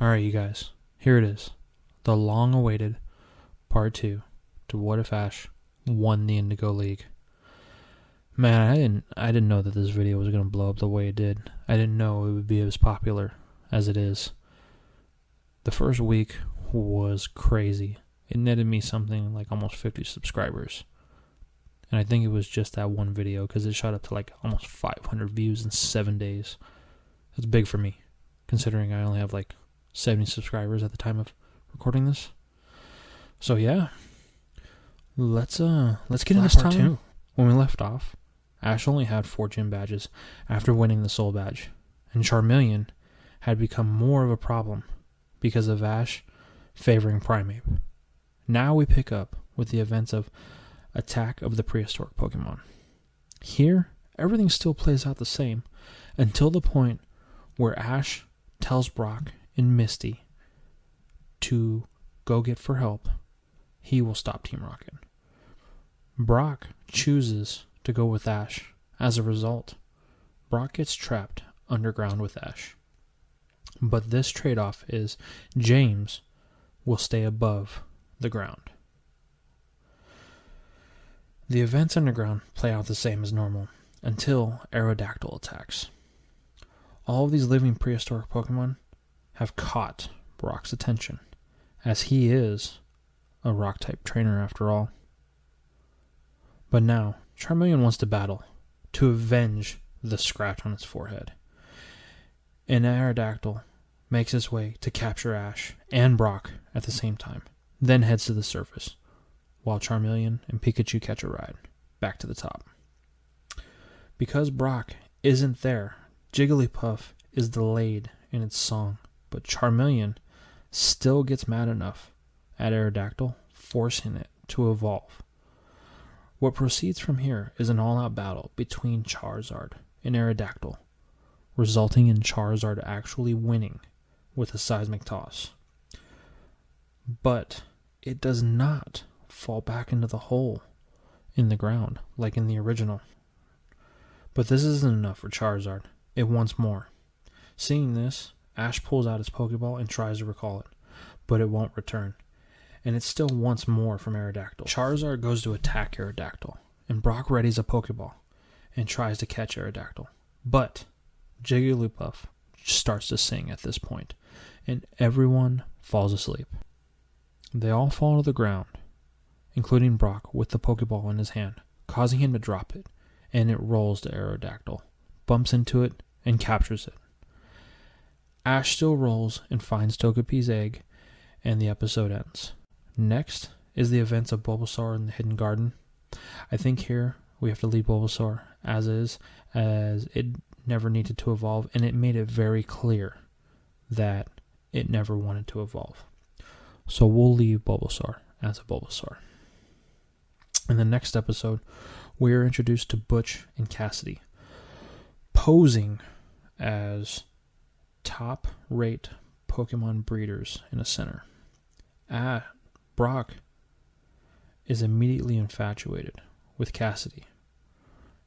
Alright, you guys. Here it is. The long-awaited part 2 to What If Ash won the Indigo League. Man, I didn't know that this video was going to blow up the way it did. I didn't know it would be as popular as it is. The first week was crazy. It netted me something like almost 50 subscribers. And I think it was just that one video because it shot up to like almost 500 views in 7 days. That's big for me, considering I only have like 70 subscribers at the time of recording this. So yeah, let's get into this part 2. When we left off, Ash only had 4 gym badges after winning the Soul Badge, and Charmeleon had become more of a problem because of Ash favoring Primeape. Now we pick up with the events of Attack of the Prehistoric Pokemon. Here, everything still plays out the same until the point where Ash tells Brock and Misty to go get for help. He will stop Team Rocket. Brock chooses to go with Ash. As a result, Brock gets trapped underground with Ash. But this trade-off is James will stay above the ground. The events underground play out the same as normal until Aerodactyl attacks. All of these living prehistoric Pokemon have caught Brock's attention, as he is a rock-type trainer after all. But now, Charmeleon wants to battle, to avenge the scratch on its forehead. And Aerodactyl makes his way to capture Ash and Brock at the same time, then heads to the surface, while Charmeleon and Pikachu catch a ride back to the top. Because Brock isn't there, Jigglypuff is delayed in its song, but Charmeleon still gets mad enough at Aerodactyl, forcing it to evolve. What proceeds from here is an all-out battle between Charizard and Aerodactyl, resulting in Charizard actually winning with a seismic toss. But it does not fall back into the hole in the ground like in the original. But this isn't enough for Charizard. It wants more. Seeing this, Ash pulls out his Pokeball and tries to recall it, but it won't return, and it still wants more from Aerodactyl. Charizard goes to attack Aerodactyl, and Brock readies a Pokeball and tries to catch Aerodactyl, but Jigglypuff starts to sing at this point, and everyone falls asleep. They all fall to the ground, including Brock with the Pokeball in his hand, causing him to drop it, and it rolls to Aerodactyl, bumps into it, and captures it. Ash still rolls and finds Togepi's egg, and the episode ends. Next is the events of Bulbasaur in the Hidden Garden. I think here we have to leave Bulbasaur as is, as it never needed to evolve, and it made it very clear that it never wanted to evolve. So we'll leave Bulbasaur as a Bulbasaur. In the next episode, we are introduced to Butch and Cassidy, posing as top-rate Pokemon breeders in a center. Brock is immediately infatuated with Cassidy.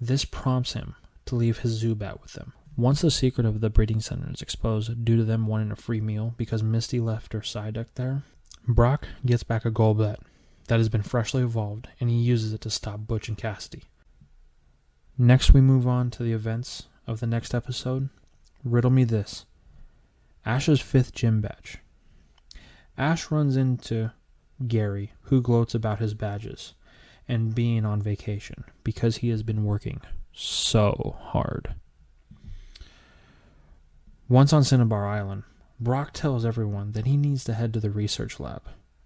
This prompts him to leave his Zubat with them. Once the secret of the breeding center is exposed due to them wanting a free meal because Misty left her Psyduck there, Brock gets back a Golbat that has been freshly evolved, and he uses it to stop Butch and Cassidy. Next, we move on to the events of the next episode. Riddle me this. Ash's 5th gym badge. Ash runs into Gary, who gloats about his badges and being on vacation because he has been working so hard. Once on Cinnabar Island, Brock tells everyone that he needs to head to the research lab.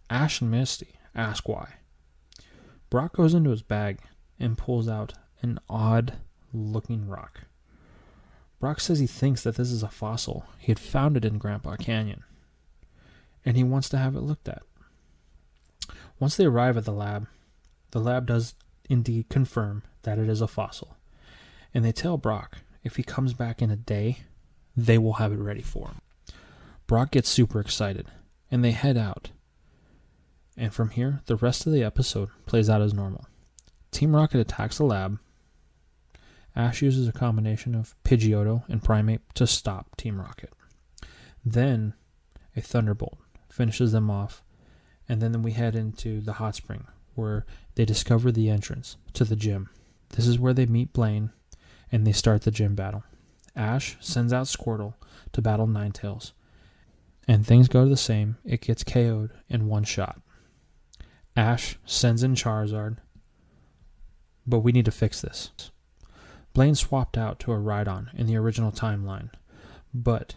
Ash and Misty ask why. Brock goes into his bag and pulls out an odd-looking rock. Brock says he thinks that this is a fossil. He had found it in Grandpa Canyon, and he wants to have it looked at. Once they arrive at the lab does indeed confirm that it is a fossil, and they tell Brock if he comes back in a day, they will have it ready for him. Brock gets super excited, and they head out. And from here, the rest of the episode plays out as normal. Team Rocket attacks the lab. Ash uses a combination of Pidgeotto and Primeape to stop Team Rocket. Then a Thunderbolt finishes them off, and then we head into the hot spring, where they discover the entrance to the gym. This is where they meet Blaine, and they start the gym battle. Ash sends out Squirtle to battle Ninetales, and things go the same. It gets KO'd in one shot. Ash sends in Charizard, but we need to fix this. Blaine swapped out to a Rhydon in the original timeline, but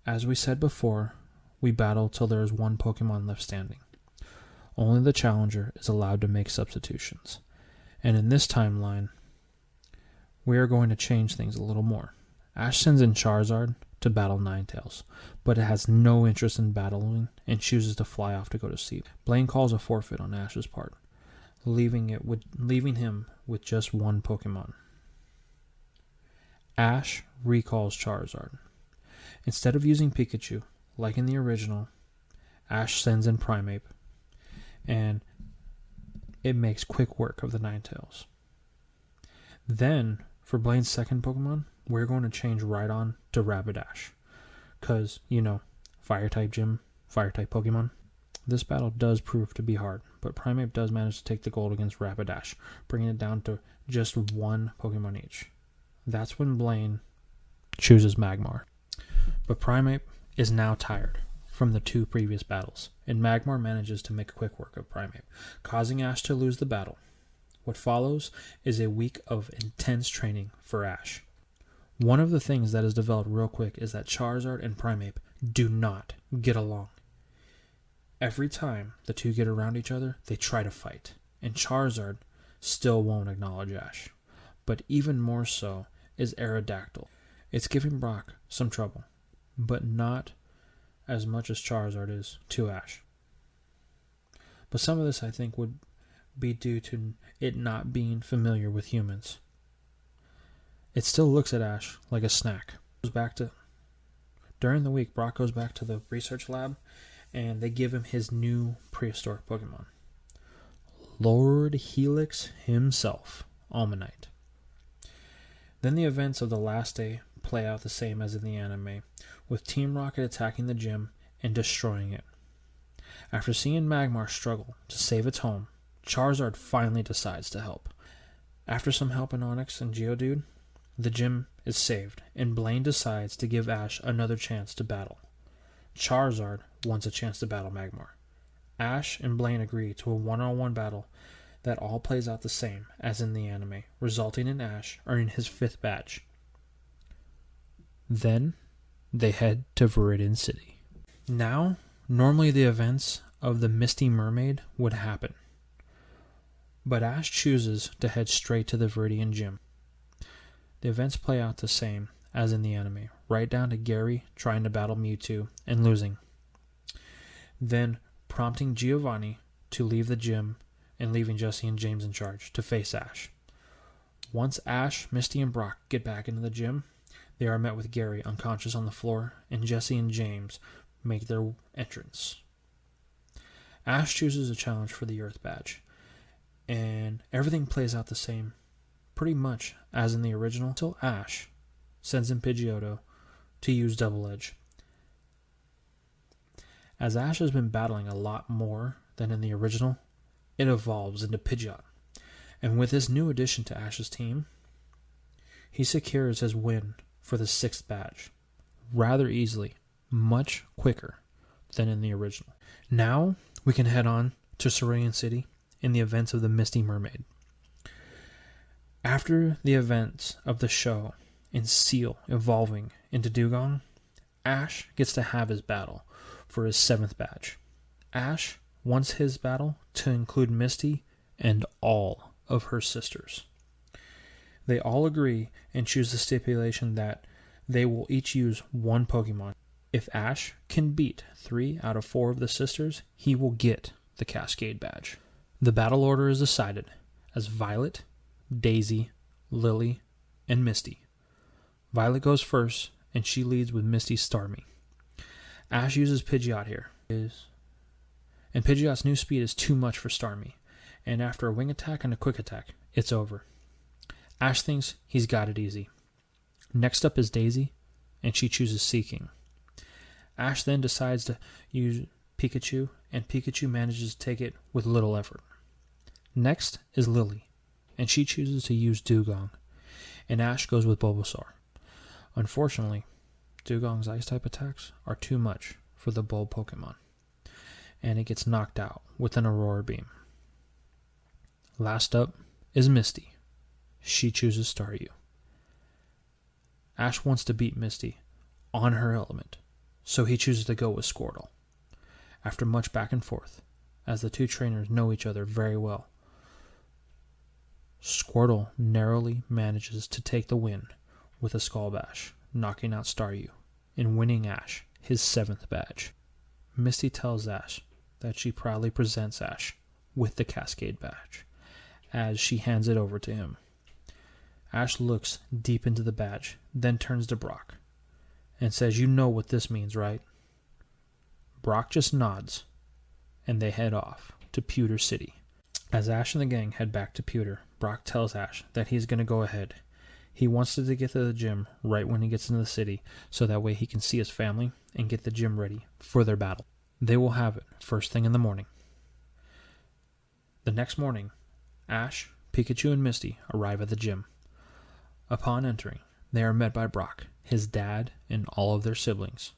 as we said before, we battle till there is one Pokemon left standing. Only the challenger is allowed to make substitutions. And in this timeline, we are going to change things a little more. Ash sends in Charizard to battle Ninetales, but it has no interest in battling and chooses to fly off to go to sleep. Blaine calls a forfeit on Ash's part, leaving him with just one Pokemon. Ash recalls Charizard. Instead of using Pikachu, like in the original, Ash sends in Primeape, and it makes quick work of the Ninetales. Then, for Blaine's second Pokemon, we're going to change Rhydon to Rapidash. Because, Fire-type gym, Fire-type Pokemon. This battle does prove to be hard, but Primeape does manage to take the gold against Rapidash, bringing it down to just one Pokemon each. That's when Blaine chooses Magmar. But Primeape is now tired from the two previous battles, and Magmar manages to make quick work of Primeape, causing Ash to lose the battle. What follows is a week of intense training for Ash. One of the things that is developed real quick is that Charizard and Primeape do not get along. Every time the two get around each other, they try to fight, and Charizard still won't acknowledge Ash. But even more so is Aerodactyl. It's giving Brock some trouble, but not as much as Charizard is to Ash. But some of this, I think, would be due to it not being familiar with humans. It still looks at Ash like a snack. During the week, Brock goes back to the research lab, and they give him his new prehistoric Pokemon. Lord Helix himself, Almanite. Then the events of the last day play out the same as in the anime, with Team Rocket attacking the gym and destroying it. After seeing Magmar struggle to save its home, Charizard finally decides to help. After some help in Onix and Geodude, the gym is saved, and Blaine decides to give Ash another chance to battle. Charizard wants a chance to battle Magmar. Ash and Blaine agree to a one-on-one battle that all plays out the same as in the anime, resulting in Ash earning his 5th badge. Then, they head to Viridian City. Now, normally the events of the Misty Mermaid would happen, but Ash chooses to head straight to the Viridian Gym. The events play out the same as in the anime, right down to Gary trying to battle Mewtwo and losing. Then, prompting Giovanni to leave the gym and leaving Jesse and James in charge to face Ash. Once Ash, Misty, and Brock get back into the gym, they are met with Gary unconscious on the floor, and Jesse and James make their entrance. Ash chooses a challenge for the Earth Badge, and everything plays out the same, pretty much as in the original, until Ash sends in Pidgeotto to use Double Edge. As Ash has been battling a lot more than in the original, it evolves into Pidgeot, and with this new addition to Ash's team, he secures his win for the 6th badge, rather easily, much quicker than in the original. Now, we can head on to Viridian City in the events of the Misty Mermaid. After the events of the show and Seal evolving into Dugong, Ash gets to have his battle for his 7th badge. Ash wants his battle to include Misty and all of her sisters. They all agree and choose the stipulation that they will each use one Pokemon. If Ash can beat 3 out of 4 of the sisters, he will get the Cascade Badge. The battle order is decided as Violet, Daisy, Lily, and Misty. Violet goes first, and she leads with Misty's Starmie. Ash uses Pidgeot here, and Pidgeot's new speed is too much for Starmie, and after a wing attack and a quick attack, it's over. Ash thinks he's got it easy. Next up is Daisy, and she chooses Seeking. Ash then decides to use Pikachu, and Pikachu manages to take it with little effort. Next is Lily, and she chooses to use Dugong, and Ash goes with Bulbasaur. Unfortunately, Dugong's Ice-type attacks are too much for the Bulb Pokemon, and it gets knocked out with an Aurora Beam. Last up is Misty. She chooses Staryu. Ash wants to beat Misty on her element, so he chooses to go with Squirtle. After much back and forth, as the two trainers know each other very well, Squirtle narrowly manages to take the win with a Skull Bash, knocking out Staryu and winning Ash his 7th badge. Misty tells Ash that she proudly presents Ash with the Cascade badge as she hands it over to him. Ash looks deep into the badge, then turns to Brock and says, "You know what this means, right?" Brock just nods, and they head off to Pewter City. As Ash and the gang head back to Pewter, Brock tells Ash that he's going to go ahead. He wants to get to the gym right when he gets into the city, so that way he can see his family and get the gym ready for their battle. They will have it first thing in the morning. The next morning, Ash, Pikachu, and Misty arrive at the gym. Upon entering, they are met by Brock, his dad, and all of their siblings.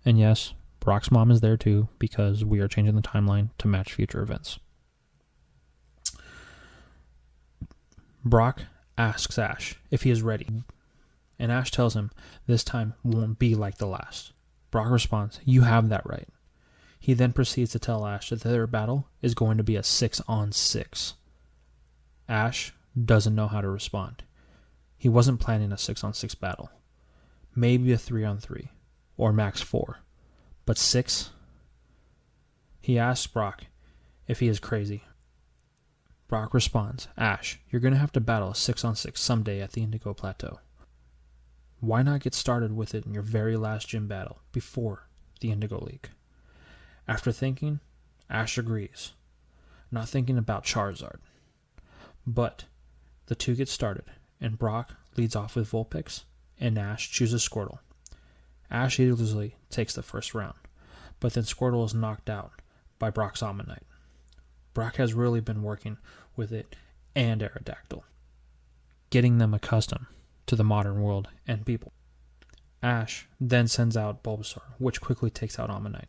And yes, Brock's mom is there too, because we are changing the timeline to match future events. Brock asks Ash if he is ready, and Ash tells him this time won't be like the last. Brock responds, "You have that right." He then proceeds to tell Ash that their battle is going to be a 6-on-6. Ash doesn't know how to respond. He wasn't planning a 6-on-6 battle. Maybe a 3-on-3, or max 4. But 6? He asks Brock if he is crazy. Brock responds, "Ash, you're going to have to battle a 6-on-6 someday at the Indigo Plateau. Why not get started with it in your very last gym battle before the Indigo League?" After thinking, Ash agrees, not thinking about Charizard. But the two get started, and Brock leads off with Vulpix, and Ash chooses Squirtle. Ash easily takes the first round, but then Squirtle is knocked out by Brock's Omanyte. Brock has really been working with it and Aerodactyl, getting them accustomed to the modern world and people. Ash then sends out Bulbasaur, which quickly takes out Omanyte.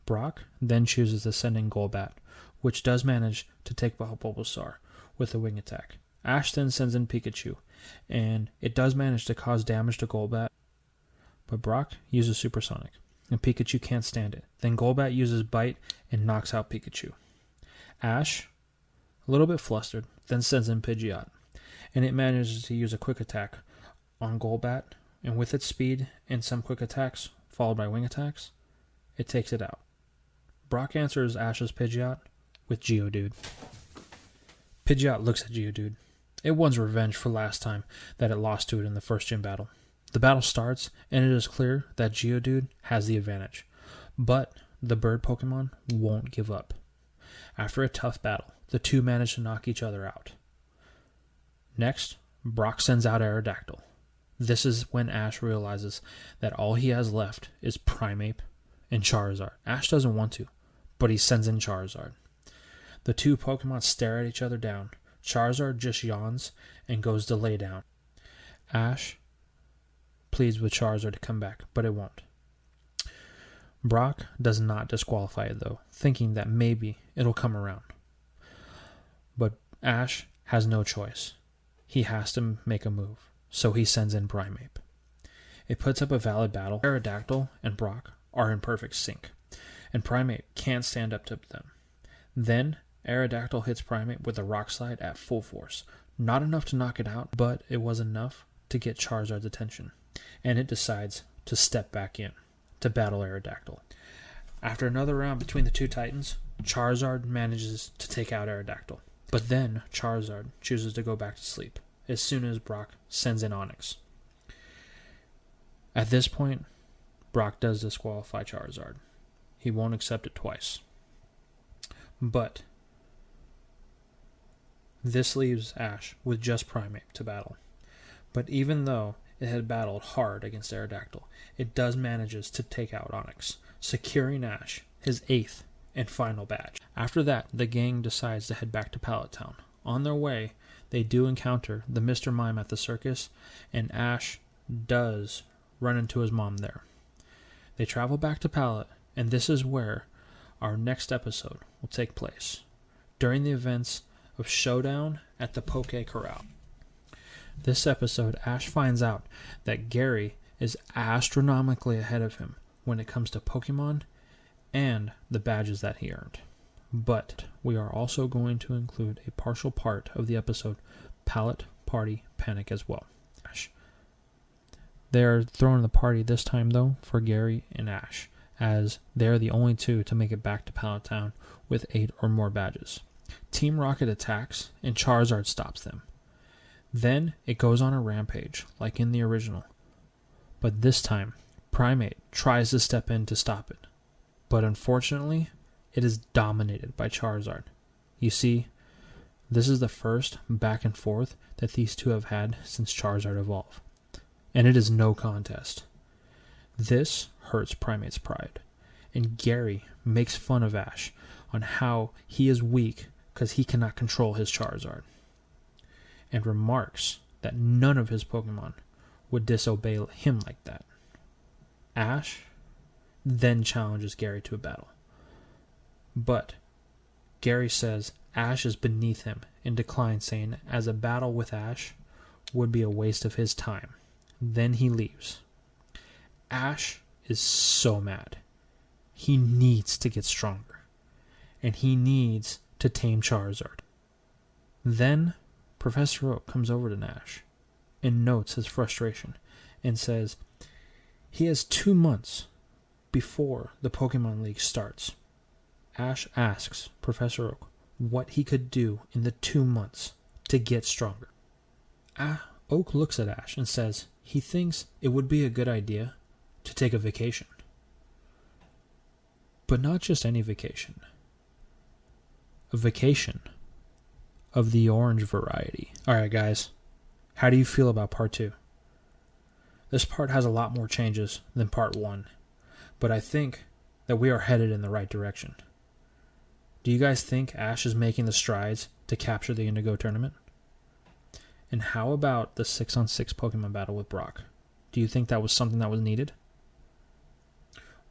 Brock then chooses to send in Golbat, which does manage to take out Bulbasaur with a wing attack. Ash then sends in Pikachu, and it does manage to cause damage to Golbat, but Brock uses Supersonic, and Pikachu can't stand it. Then Golbat uses Bite and knocks out Pikachu. Ash, a little bit flustered, then sends in Pidgeot, and it manages to use a quick attack on Golbat, and with its speed and some quick attacks, followed by wing attacks, it takes it out. Brock answers Ash's Pidgeot with Geodude. Pidgeot looks at Geodude. It wants revenge for last time that it lost to it in the first gym battle. The battle starts, and it is clear that Geodude has the advantage, but the bird Pokemon won't give up. After a tough battle, the two manage to knock each other out. Next, Brock sends out Aerodactyl. This is when Ash realizes that all he has left is Primeape and Charizard. Ash doesn't want to, but he sends in Charizard. The two Pokemon stare at each other down. Charizard just yawns and goes to lay down. Ash pleads with Charizard to come back, but it won't. Brock does not disqualify it though, thinking that maybe it'll come around. But Ash has no choice. He has to make a move, so he sends in Primeape. It puts up a valid battle. Aerodactyl and Brock are in perfect sync, and Primeape can't stand up to them. Then Aerodactyl hits Primeape with a Rock Slide at full force. Not enough to knock it out, but it was enough to get Charizard's attention, and it decides to step back in to battle Aerodactyl. After another round between the two Titans, Charizard manages to take out Aerodactyl. But then Charizard chooses to go back to sleep as soon as Brock sends in Onix. At this point, Brock does disqualify Charizard. He won't accept it twice. But this leaves Ash with just Primeape to battle. But even though it had battled hard against Aerodactyl. It does manages to take out Onyx, securing Ash his 8th and final badge. After that, the gang decides to head back to Pallet Town. On their way, they do encounter the Mr. Mime at the circus, and Ash does run into his mom there. They travel back to Pallet, and this is where our next episode will take place, during the events of Showdown at the Pokey Corral. This episode, Ash finds out that Gary is astronomically ahead of him when it comes to Pokemon and the badges that he earned. But we are also going to include a partial part of the episode, Pallet Party Panic, as well. They are throwing the party this time, though, for Gary and Ash, as they are the only two to make it back to Pallet Town with 8 or more badges. Team Rocket attacks, and Charizard stops them. Then it goes on a rampage, like in the original. But this time, Primate tries to step in to stop it. But unfortunately, it is dominated by Charizard. You see, this is the first back and forth that these two have had since Charizard evolved. And it is no contest. This hurts Primate's pride. And Gary makes fun of Ash on how he is weak because he cannot control his Charizard, and remarks that none of his Pokemon would disobey him like that. Ash then challenges Gary to a battle. But Gary says Ash is beneath him and declines, saying as a battle with Ash would be a waste of his time. Then he leaves. Ash is so mad. He needs to get stronger, and he needs to tame Charizard. Then Professor Oak comes over to Ash and notes his frustration and says he has 2 months before the Pokemon League starts. Ash asks Professor Oak what he could do in the 2 months to get stronger. Oak looks at Ash and says he thinks it would be a good idea to take a vacation. But not just any vacation. A vacation of the orange variety. Alright guys, how do you feel about part 2? This part has a lot more changes than part 1, but I think that we are headed in the right direction. Do you guys think Ash is making the strides to capture the Indigo tournament? And how about the 6-on-6 Pokemon battle with Brock? Do you think that was something that was needed?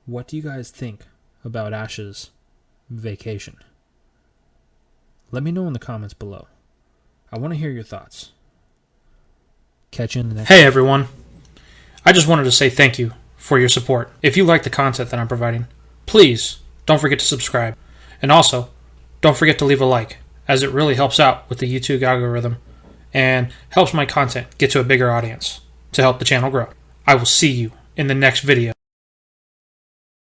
What do you guys think about Ash's vacation? Let me know in the comments below. I want to hear your thoughts. Catch you in the next. Hey everyone. I just wanted to say thank you for your support. If you like the content that I'm providing, please don't forget to subscribe. And also, don't forget to leave a like, as it really helps out with the YouTube algorithm and helps my content get to a bigger audience to help the channel grow. I will see you in the next video.